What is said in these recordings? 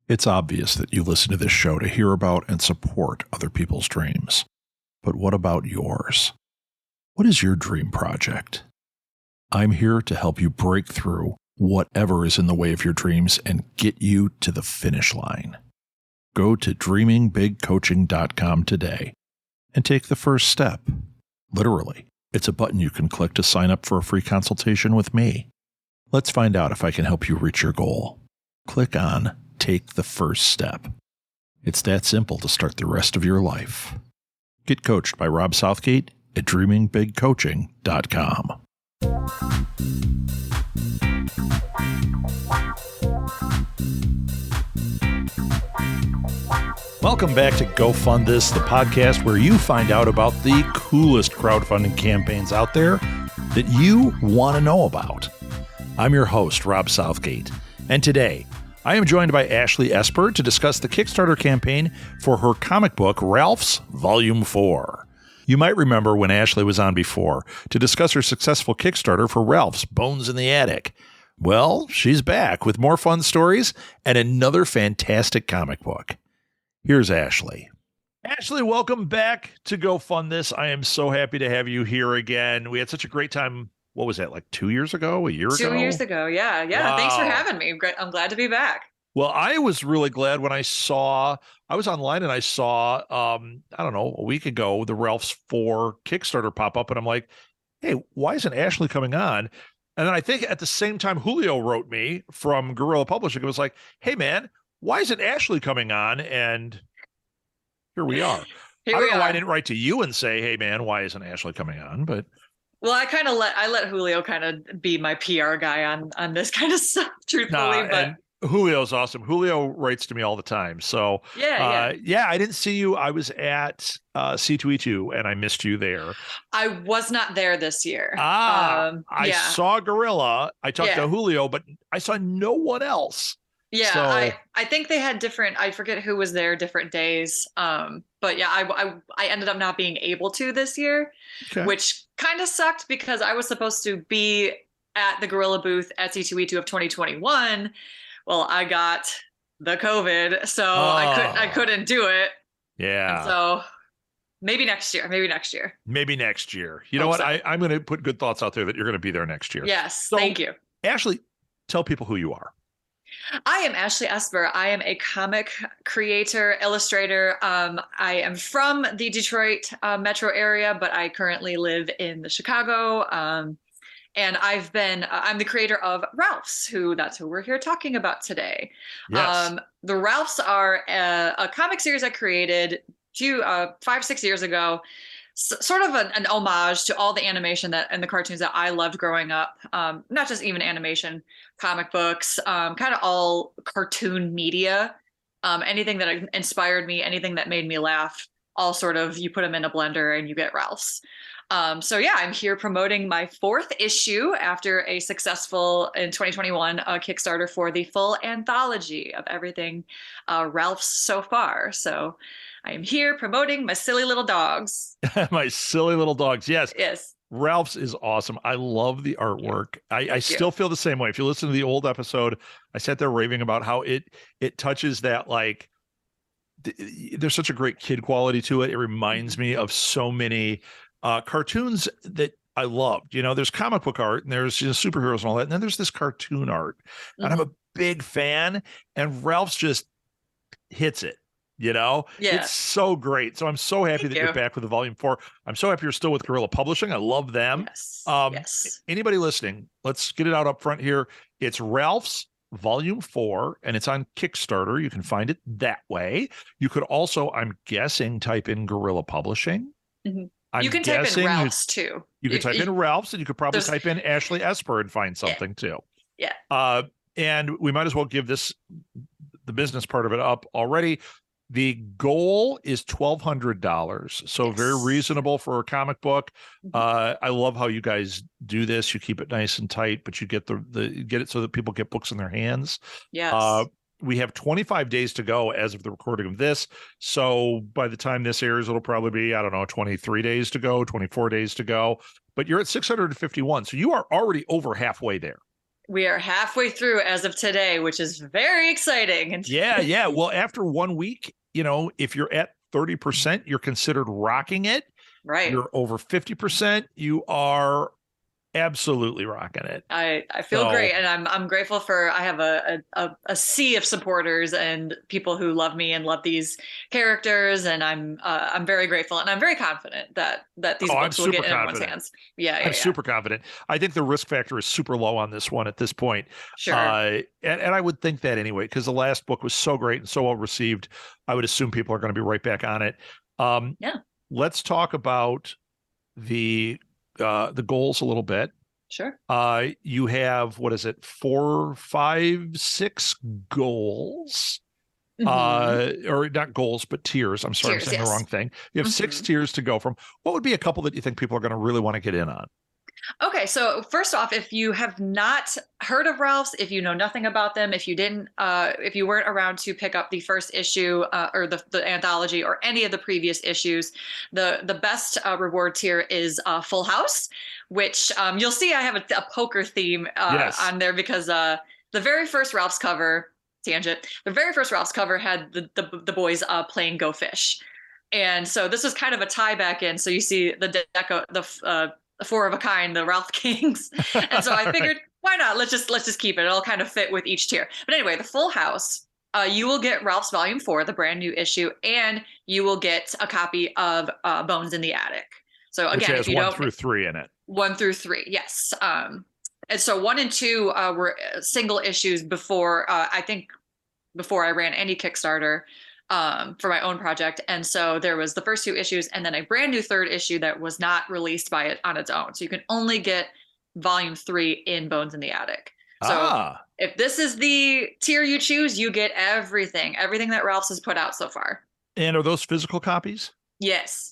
It's obvious that you listen to this show to hear about and support other people's dreams. But what about yours? What is your dream project? I'm here to help you break through whatever is in the way of your dreams and get you to the finish line. Go to dreamingbigcoaching.com today and take the first step. Literally, it's a button you can click to sign up for a free consultation with me. Let's find out if I can help you reach your goal. Click on Take the First Step. It's that simple to start the rest of your life. Get coached by Rob Southgate at dreamingbigcoaching.com. Welcome back to Go Fund This, the podcast where you find out about the coolest crowdfunding campaigns out there that you want to know about. I'm your host, Rob Southgate, and today I am joined by Ashley Esper to discuss the Kickstarter campaign for her comic book, Ralph's Volume 4. You might remember when Ashley was on before to discuss her successful Kickstarter for Ralph's Bones in the Attic. Well, she's back with more fun stories and another fantastic comic book. Here's Ashley. Ashley, welcome back to Go Fund This. I am so happy to have you here again. We had such a great time. What was that, like 2 years ago, a year ago? 2 years ago, yeah. Wow. Thanks for having me. I'm glad to be back. Well, I was really glad when I was online and I saw, I don't know, a week ago, the Ralph's 4 Kickstarter pop up. And I'm like, hey, why isn't Ashley coming on? And then I think at the same time, Julio wrote me from Guerrilla Publishing. It was like, hey, man, why isn't Ashley coming on? And here we are. I don't know why I didn't write to you and say, hey, man, why isn't Ashley coming on? But well, I let Julio kind of be my PR guy on this kind of stuff, truthfully. But Julio's awesome. Julio writes to me all the time. So yeah, I didn't see you. I was at C2E2 and I missed you there. I was not there this year. I saw Gorilla. I talked to Julio, but I saw no one else. Yeah, so, I think they had different, I forget who was there different days. But yeah, I ended up not being able to this year, which kind of sucked because I was supposed to be at the Gorilla booth at C2E2 of 2021. Well, I got the COVID, so I couldn't do it. Yeah. And so maybe next year. You know what? I'm going to put good thoughts out there that you're going to be there next year. Yes. So, thank you. Ashley, tell people who you are. I am Ashley Esper. I am a comic creator, illustrator. I am from the Detroit metro area, but I currently live in the Chicago. And I'm the creator of Ralph's, that's who we're here talking about today. Yes. The Ralph's are a comic series I created 5-6 years ago. Sort of an homage to all the animation and the cartoons that I loved growing up. Not just even animation, comic books, kind of all cartoon media. Anything that inspired me, anything that made me laugh, all sort of, you put them in a blender and you get Ralph's. So yeah, I'm here promoting my 4th issue after a successful in 2021 Kickstarter for the full anthology of everything Ralph's so far. So I am here promoting my silly little dogs. My silly little dogs. Yes. Yes. Ralph's is awesome. I love the artwork. I still feel the same way. If you listen to the old episode, I sat there raving about how it touches that, like, there's such a great kid quality to it. It reminds me of so many cartoons that I loved. You know, there's comic book art and there's superheroes and all that. And then there's this cartoon art. And I'm a big fan. And Ralph's just hits it. You know, It's so great. So I'm so happy that you're back with the Volume 4. I'm so happy you're still with Guerrilla Publishing. I love them. Yes. Yes. Anybody listening, let's get it out up front here. It's Ralph's Volume 4, and it's on Kickstarter. You can find it that way. You could also, I'm guessing, type in Guerrilla Publishing. Mm-hmm. You can type in Ralph's too. You could type in Ralph's, and you could probably type in Ashley Esper and find something too. Yeah. And we might as well give the business part of it up already. The goal is $1,200, so very reasonable for a comic book. I love how you guys do this. You keep it nice and tight, but you get get it so that people get books in their hands. Yes. We have 25 days to go as of the recording of this. So by the time this airs, it'll probably be, 23 days to go, 24 days to go. But you're at 651. So you are already over halfway there. We are halfway through as of today, which is very exciting. And Yeah. Well, after 1 week, if you're at 30%, you're considered rocking it. right. You're over 50%, you are absolutely rocking it. I feel great, and I'm grateful for I have a sea of supporters and people who love me and love these characters, and I'm very grateful, and I'm very confident that these books will get in everyone's hands. I'm super confident. I think the risk factor is super low on this one at this point. Sure. And I would think that anyway, because the last book was so great and so well received. I would assume people are going to be right back on it. Yeah. Let's talk about the goals a little bit. Sure. You have, what is it, 4, 5, 6 goals, or not goals, but tiers. I'm sorry, I'm saying the wrong thing. You have 6 tiers to go from. What would be a couple that you think people are going to really want to get in on? Okay, so first off, if you have not heard of Ralph's, if you know nothing about them, if you weren't around to pick up the first issue or the anthology or any of the previous issues, the best reward tier is Full House, which you'll see I have a poker theme on there because the very first Ralph's cover, tangent, the very first Ralph's cover had the boys playing Go Fish. And so this was kind of a tie back in. So you see the deck, the 4 of a kind, the Ralph Kings. And so I figured, why not? Let's just keep it. It'll kind of fit with each tier. But anyway, the Full House, you will get Ralph's Volume 4, the brand new issue, and you will get a copy of Bones in the Attic. So again, which has if you 1 don't, through 3 in it. 1 through 3, yes. And so 1 and 2 were single issues before I ran any Kickstarter for my own project. And so there was the first 2 issues and then a brand new 3rd issue that was not released by it on its own. So you can only get volume 3 in Bones in the Attic. So if this is the tier you choose, you get everything that Ralph's has put out so far. And are those physical copies? Yes.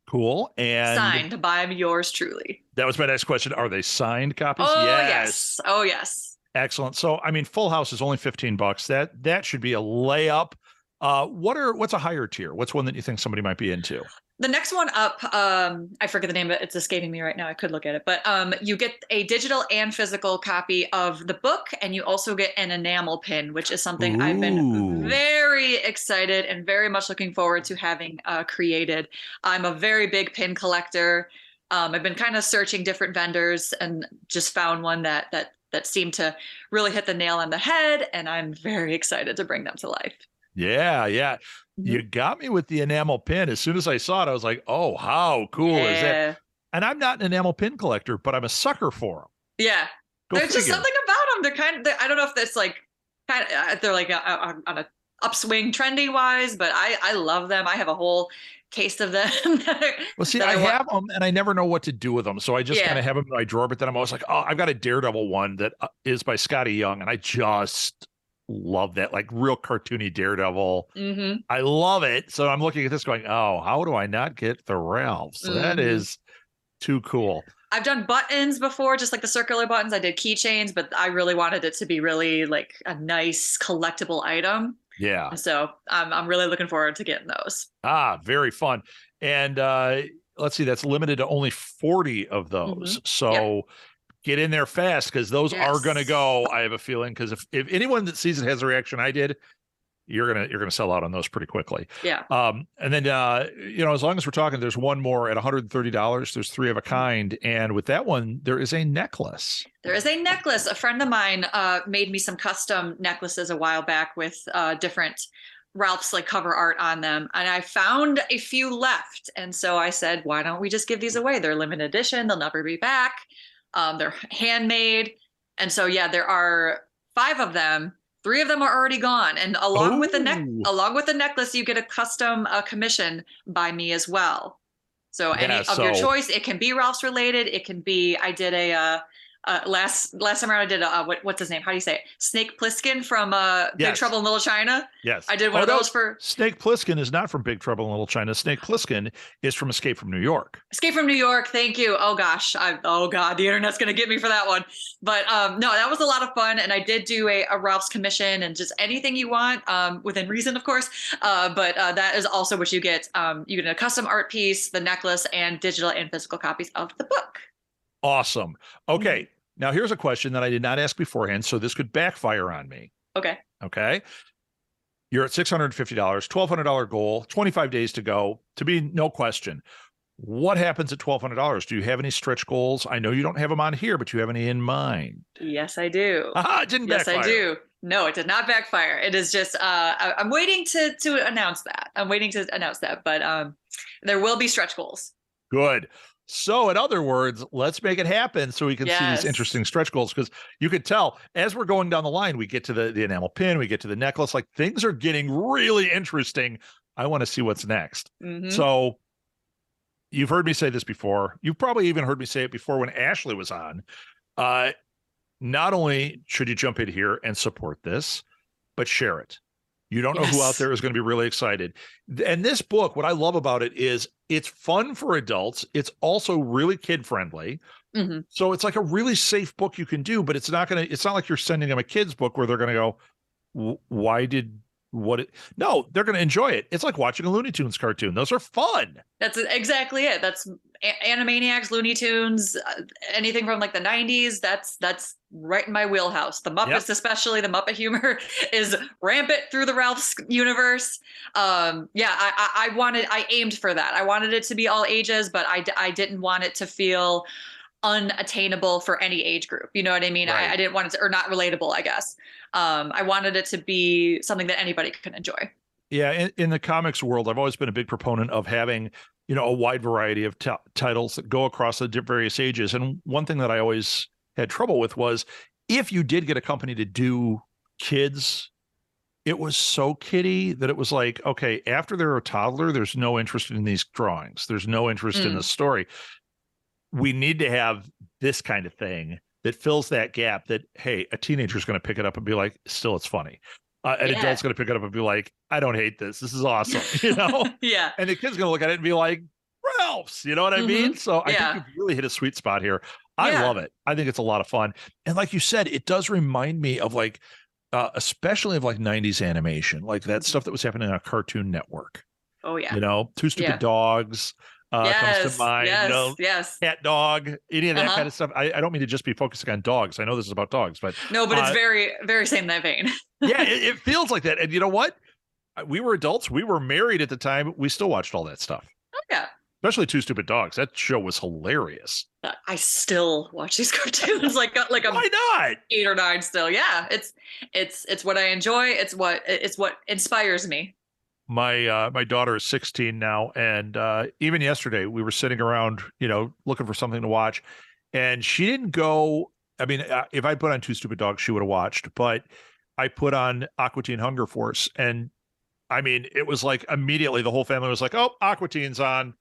Cool. And signed by yours truly. That was my next question. Are they signed copies? Oh, yes. Oh, yes. Excellent. So, I mean, Full House is only $15. That should be a layup. What's a higher tier? What's one that you think somebody might be into? The next one up, I forget the name of it. It's escaping me right now. I could look at it, but you get a digital and physical copy of the book, and you also get an enamel pin, which is something I've been very excited and very much looking forward to having created. I'm a very big pin collector. I've been kind of searching different vendors and just found one that seemed to really hit the nail on the head, and I'm very excited to bring them to life. Yeah. You got me with the enamel pin. As soon as I saw it, I was like, oh, how cool is that? And I'm not an enamel pin collector, but I'm a sucker for them. Yeah. There's just something about them. I don't know if that's like, they're like on a upswing trendy wise, but I love them. I have a whole case of them. Well, see, I have them and I never know what to do with them. So I just kind of have them in my drawer, but then I'm always like, oh, I've got a Daredevil one that is by Scotty Young. And I just love that, like real cartoony Daredevil. I love it. So I'm looking at this going, oh, how do I not get the Ralph? So that is too cool. I've done buttons before, just like the circular buttons. I did keychains, but I really wanted it to be really like a nice collectible item. Yeah. And so I'm really looking forward to getting those. Very fun. And let's see, that's limited to only 40 of those. So get in there fast because those are going to go. I have a feeling because if anyone that sees it has a reaction I did, you're gonna sell out on those pretty quickly. Yeah. And then as long as we're talking, there's one more at $130. There's 3 of a kind, and with that one, there is a necklace. There is a necklace. A friend of mine made me some custom necklaces a while back with different Ralph's like cover art on them, and I found a few left, and so I said, why don't we just give these away? They're limited edition. They'll never be back. They're handmade. And so, there are 5 of them. 3 of them are already gone. And along with the necklace, you get a custom commission by me as well. So any of your choice, it can be Ralph's related. It can be, I did last time around I did what's his name? How do you say it? Snake Plissken from Big Trouble in Little China. Yes. I did one of those for Snake Plissken is not from Big Trouble in Little China. Snake Plissken is from Escape from New York. Escape from New York. Thank you. Oh gosh. Oh God, the internet's going to get me for that one. But no, that was a lot of fun. And I did do a Ralph's commission and just anything you want within reason, of course. But that is also what you get. You get a custom art piece, the necklace, and digital and physical copies of the book. Awesome. Okay. Now, here's a question that I did not ask beforehand, so this could backfire on me. Okay. Okay. You're at $650, $1,200 goal, 25 days to go. To be no question. What happens at $1,200? Do you have any stretch goals? I know you don't have them on here, but do you have any in mind? Yes, I do. It didn't Yes, backfire. I do. No, it did not backfire. It is just I'm waiting to announce that. I'm waiting to announce that, but there will be stretch goals. Good. So, in other words, let's make it happen so we can see these Yes. interesting stretch goals, because you could tell as we're going down the line, we get to the enamel pin, we get to the necklace, like things are getting really interesting. I want to see what's next. Mhm. So, you've heard me say this before. You've probably even heard me say it before when Ashley was on. Not only should you jump in here and support this, but share it. You don't know who out Yes. there is going to be really excited. And this book, what I love about it is it's fun for adults. It's also really kid friendly. Mhm. So it's like a really safe book you can do, but it's not like you're sending them a kid's book where they're going to go, no, they're going to enjoy it. It's like watching a Looney Tunes cartoon. Those are fun. That's exactly it. That's Animaniacs, Looney Tunes, anything from like the 90s. That's right in my wheelhouse. The Muppets, especially the Muppet humor, is rampant through the Ralph's universe. I aimed for that. I wanted it to be all ages, but I didn't want it to feel unattainable for any age group. You know what I mean? Right. I didn't want it to, or not relatable, I guess. I wanted it to be something that anybody could enjoy. Yeah, in the comics world, I've always been a big proponent of having, a wide variety of titles that go across the various ages. And one thing that I always had trouble with was if you did get a company to do kids, it was so kiddie that it was like, okay, after they're a toddler, there's no interest in these drawings. There's no interest in the story. We need to have this kind of thing that fills that gap that, hey, a teenager's going to pick it up and be like, still, it's funny. An adult's going to pick it up and be like, I don't hate this. This is awesome. Yeah. And the kid's going to look at it and be like, Ralph's, you know what I mean? So I think you've really hit a sweet spot here. I love it. I think it's a lot of fun. And like you said, it does remind me of like, especially of like 90s animation, like that stuff that was happening on Cartoon Network. Oh, yeah. Two Stupid Dogs. Comes to mind, yes. Cat Dog, any of that kind of stuff. I don't mean to just be focusing on dogs. I know this is about dogs, but no, but it's very, very same in that vein. Yeah, it feels like that. And you know what? We were adults. We were married at the time. We still watched all that stuff. Oh, yeah. Especially Two Stupid Dogs. That show was hilarious. I still watch these cartoons like I'm why not 8 or 9 still. Yeah, it's what I enjoy. It's what inspires me. My daughter is 16 now, and even yesterday we were sitting around, looking for something to watch, and she didn't go. I mean, if I put on Two Stupid Dogs, she would have watched, but I put on Aqua Teen Hunger Force, and I mean, it was like immediately the whole family was like, "Oh, Aqua Teen's on."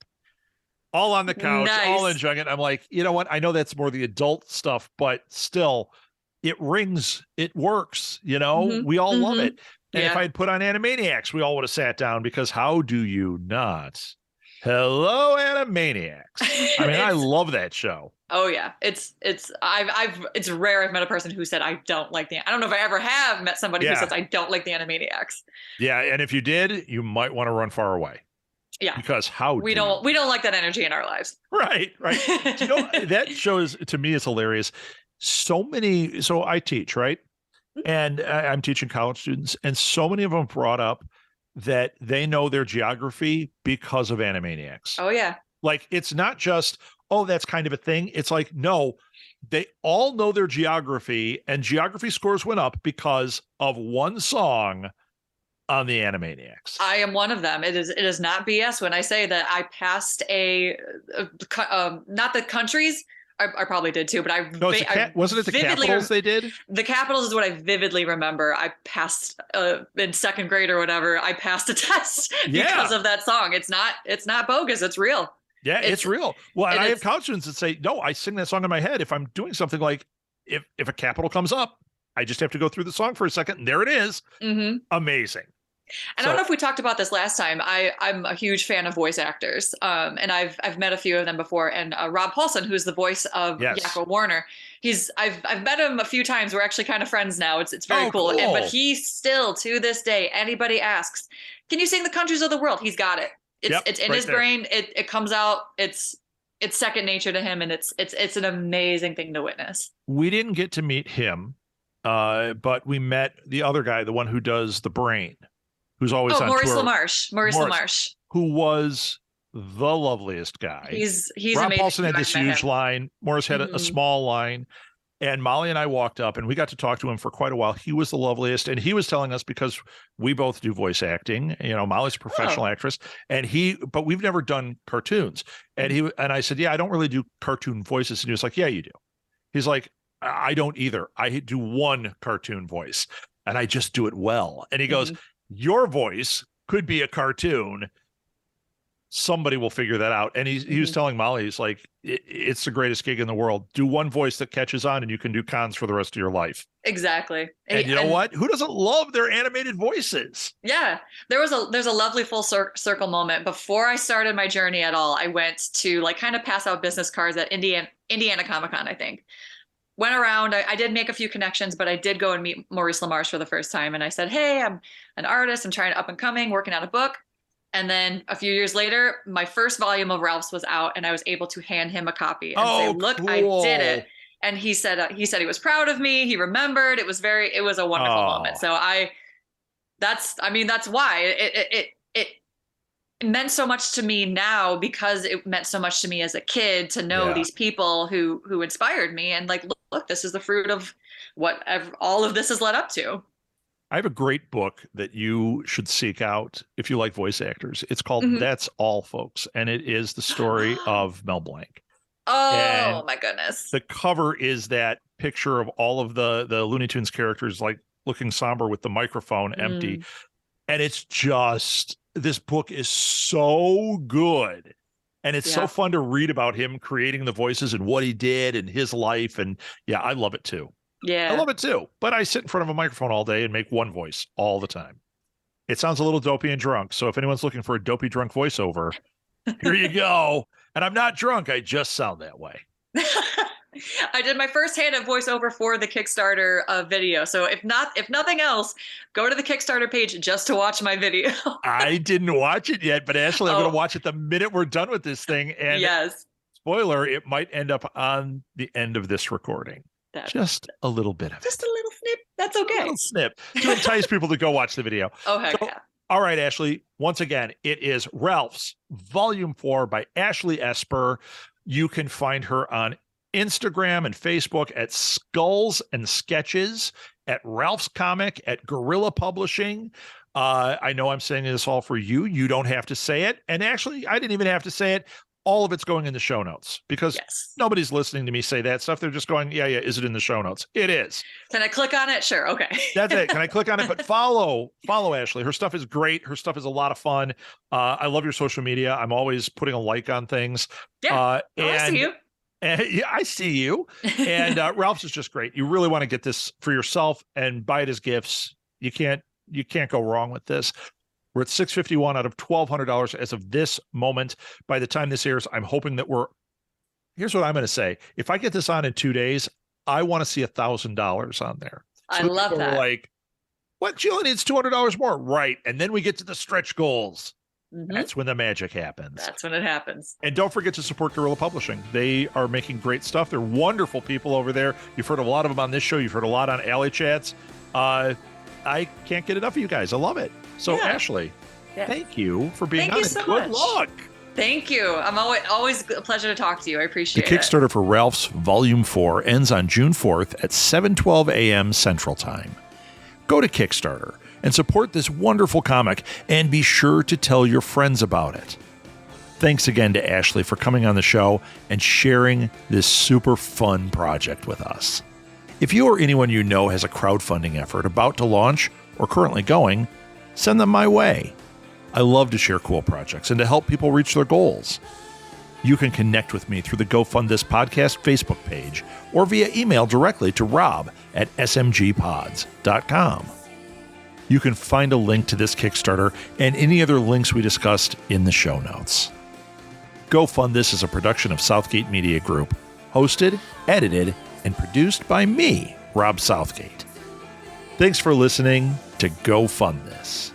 All on the couch, all enjoying it. I'm like, you know what? I know that's more the adult stuff, but still, it rings, it works. We all love it. And if I had put on Animaniacs, we all would have sat down, because how do you not? Hello, Animaniacs. I mean, I love that show. Oh yeah, it's rare I've met a person who said I don't like I don't know if I ever have met somebody who says I don't like the Animaniacs. Yeah, and if you did, you might want to run far away. Yeah, because we don't like that energy in our lives. Right. That show is, to me, is hilarious. So I teach, right? And I'm teaching college students, and so many of them brought up that they know their geography because of Animaniacs. Oh yeah. Like, it's not just, oh, that's kind of a thing. It's like, no, they all know their geography, and geography scores went up because of one song on the Animaniacs. I am one of them. It is not BS when I say that I passed not the countries. I probably did too, but wasn't it the capitals they did? The capitals is what I vividly remember. I passed in second grade or whatever. I passed a test because of that song. It's not bogus. It's real. Yeah, it's real. Well, and I have college students that say, no, I sing that song in my head. If I'm doing something like, if a capital comes up, I just have to go through the song for a second, and there it is. Mm-hmm. Amazing. And I don't know if we talked about this last time. I'm a huge fan of voice actors, and I've met a few of them before. And Rob Paulson, who's the voice of Yakko Warner, I've met him a few times. We're actually kind of friends now. It's very cool. But he still, to this day, anybody asks, "Can you sing the countries of the world?" He's got it. It's in his brain. It comes out. It's it's second nature to him, and it's an amazing thing to witness. We didn't get to meet him, but we met the other guy, the one who does the brain, who's always on Maurice tour. LaMarche. Maurice LaMarche, who was the loveliest guy. He's Rob amazing. Paulson had this huge line. Morris had a small line. And Molly and I walked up and we got to talk to him for quite a while. He was the loveliest. And he was telling us, because we both do voice acting, Molly's a professional actress, but we've never done cartoons. And I said, yeah, I don't really do cartoon voices. And he was like, yeah, you do. He's like, I don't either. I do one cartoon voice and I just do it well. And he goes, your voice could be a cartoon. Somebody will figure that out. And he was telling Molly, he's like, it's the greatest gig in the world. Do one voice that catches on and you can do cons for the rest of your life. Exactly. And you know what? Who doesn't love their animated voices? Yeah. There's a lovely full circle moment. Before I started my journey at all, I went to kind of pass out business cards at Indiana Comic-Con, I think. Went around, I did make a few connections, but I did go and meet Maurice LaMarche for the first time. And I said, hey, I'm an artist. I'm trying to up and coming, working on a book. And then a few years later, my first volume of Ralph's was out, and I was able to hand him a copy and say, "Look, cool. I did it." And he said he was proud of me. He remembered. It was a wonderful moment. So that's why it meant so much to me now, because it meant so much to me as a kid to know these people who inspired me, and look, this is the fruit of what all of this has led up to. I have a great book that you should seek out if you like voice actors. It's called That's All, Folks. And it is the story of Mel Blanc. Oh, my goodness. The cover is that picture of all of the Looney Tunes characters looking somber with the microphone empty. And it's just, this book is so good. And it's so fun to read about him creating the voices and what he did and his life. And I love it too. Yeah. I love it too. But I sit in front of a microphone all day and make one voice all the time. It sounds a little dopey and drunk. So if anyone's looking for a dopey drunk voiceover, here you go. And I'm not drunk. I just sound that way. I did my first hand at voiceover for the Kickstarter video. So if nothing else, go to the Kickstarter page just to watch my video. I didn't watch it yet, but Ashley, I'm going to watch it the minute we're done with this thing. And yes, spoiler, it might end up on the end of this recording. Just a little bit of it. Just a little snip. That's okay. A little snip to entice people to go watch the video. Oh, heck yeah. All right, Ashley. Once again, it is Ralph's Volume 4 by Ashley Esper. You can find her on Instagram and Facebook at Skulls and Sketches, at Ralph's Comic, at Gorilla Publishing. I know I'm saying this all for you. You don't have to say it. And actually, I didn't even have to say it. All of it's going in the show notes, because nobody's listening to me say that stuff. They're just going, yeah, is it in the show notes? It is. Can I click on it? Sure. Okay. That's it. Can I click on it? But follow Ashley. Her stuff is great. Her stuff is a lot of fun. I love your social media. I'm always putting a like on things. Yeah. I see you. Yeah, I see you. And Ralph's is just great. You really want to get this for yourself and buy it as gifts. You can't go wrong with this. We're at $651 out of $1,200 as of this moment. By the time this airs, I'm hoping that here's what I'm going to say. If I get this on in 2 days, I want to see $1,000 on there. So I love that. Like, what? She only needs $200 more. Right. And then we get to the stretch goals. That's when the magic happens. That's when it happens. And don't forget to support Gorilla Publishing. They are making great stuff. They're wonderful people over there. You've heard a lot of them on this show. You've heard a lot on Alley Chats. I can't get enough of you guys. I love it. So Ashley, thank you for being on. So good luck. Thank you. I'm always a pleasure to talk to you. I appreciate it. The Kickstarter for Ralph's Volume 4 ends on June 4th at 7:12 a.m. Central Time. Go to Kickstarter and support this wonderful comic, and be sure to tell your friends about it. Thanks again to Ashley for coming on the show and sharing this super fun project with us. If you or anyone you know has a crowdfunding effort about to launch or currently going, send them my way. I love to share cool projects and to help people reach their goals. You can connect with me through the Go Fund This Podcast Facebook page or via email directly to rob@smgpods.com. You can find a link to this Kickstarter and any other links we discussed in the show notes. Go Fund This is a production of Southgate Media Group, hosted, edited, and produced by me, Rob Southgate. Thanks for listening to Go Fund This.